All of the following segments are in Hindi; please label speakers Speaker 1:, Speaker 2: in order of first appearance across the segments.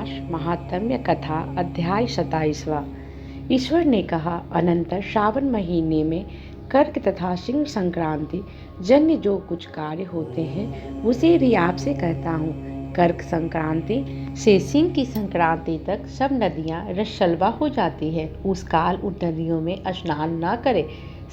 Speaker 1: प्रकाश महात्म्य कथा अध्याय 27वां। ईश्वर ने कहा, अनंतर श्रावण महीने में कर्क तथा सिंह संक्रांति जन्य जो कुछ कार्य होते हैं उसे भी आपसे कहता हूँ। कर्क संक्रांति से सिंह की संक्रांति तक सब नदियाँ रसशलवा हो जाती है। उस काल उन नदियों में स्नान न करें।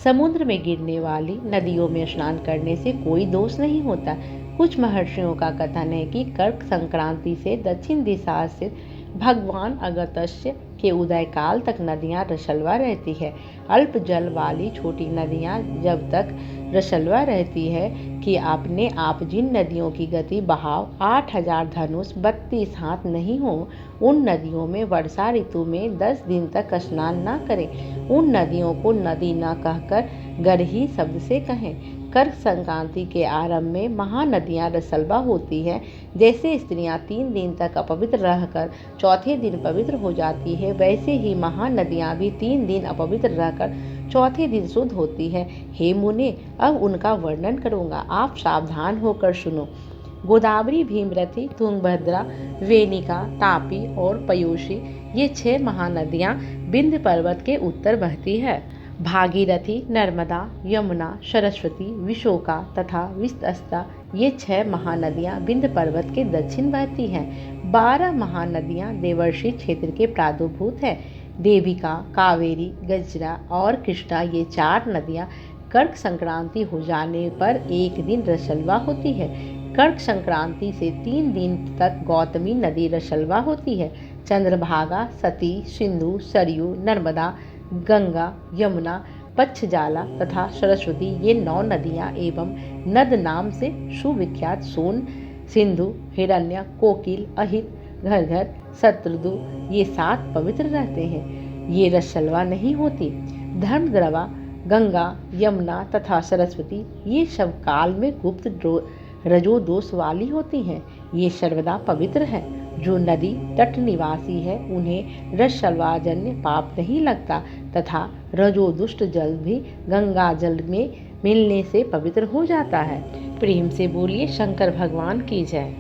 Speaker 1: समुद्र में गिरने वाली नदियों में स्नान करने से कोई दोष नहीं होता। कुछ महर्षियों का कथन है कि कर्क संक्रांति से दक्षिण दिशा स्थित भगवान अगस्त्य के उदय काल तक नदियां रसलवा रहती है। अल्प जल वाली छोटी नदियां जब तक रसलवा रहती है कि अपने आप जिन नदियों की गति बहाव 8000 धनुष 32 हाथ नहीं हो, उन नदियों में वर्षा ऋतु में 10 दिन तक स्नान न करें। उन नदियों को नदी न कहकर गरही शब्द से कहें। कर्क संक्रांति के आरंभ में महानदियां रसलवा होती हैं। जैसे स्त्रियां 3 दिन तक अपवित्र रहकर चौथे दिन पवित्र हो जाती है, वैसे ही महानदियां भी 3 दिन अपवित्र रहकर चौथे दिन शुद्ध होती है। हे मुने, अब उनका वर्णन करूंगा, आप सावधान होकर सुनो। गोदावरी, भीमरथी, तुंगभद्रा, वेनिका, तापी और पयोशी ये 6 महानदियां विंध्य पर्वत के उत्तर बहती है। भागीरथी, नर्मदा, यमुना, सरस्वती, विशोका तथा वितस्ता ये 6 महानदियां विंध्य पर्वत के दक्षिण बहती हैं। 12 महानदियां देवर्षि क्षेत्र के प्रादुर्भूत हैं। देविका, कावेरी, गजरा और कृष्णा ये 4 नदियां कर्क संक्रांति हो जाने पर एक दिन रसलवा होती है। कर्क संक्रांति से 3 दिन तक गौतमी नदी रसलवा होती है। चंद्रभागा, सती, सिंधु, सरयू, नर्मदा, गंगा, यमुना, पच्छजाला तथा सरस्वती ये 9 नदियां एवं नद नाम से सुविख्यात सोन, सिंधु, हिरण्य, कोकिल, अहित, घरघर, शत्रुदु ये 7 पवित्र रहते हैं। ये रसलवा नहीं होती। धर्मद्रवा, गंगा, यमुना तथा सरस्वती ये सब काल में गुप्त रजो दोष वाली होती हैं। ये सर्वदा पवित्र है। जो नदी तट निवासी है उन्हें रसशलवाजन्य पाप नहीं लगता तथा रजो दुष्ट जल भी गंगा जल में मिलने से पवित्र हो जाता है। प्रेम से बोलिए शंकर भगवान की जय।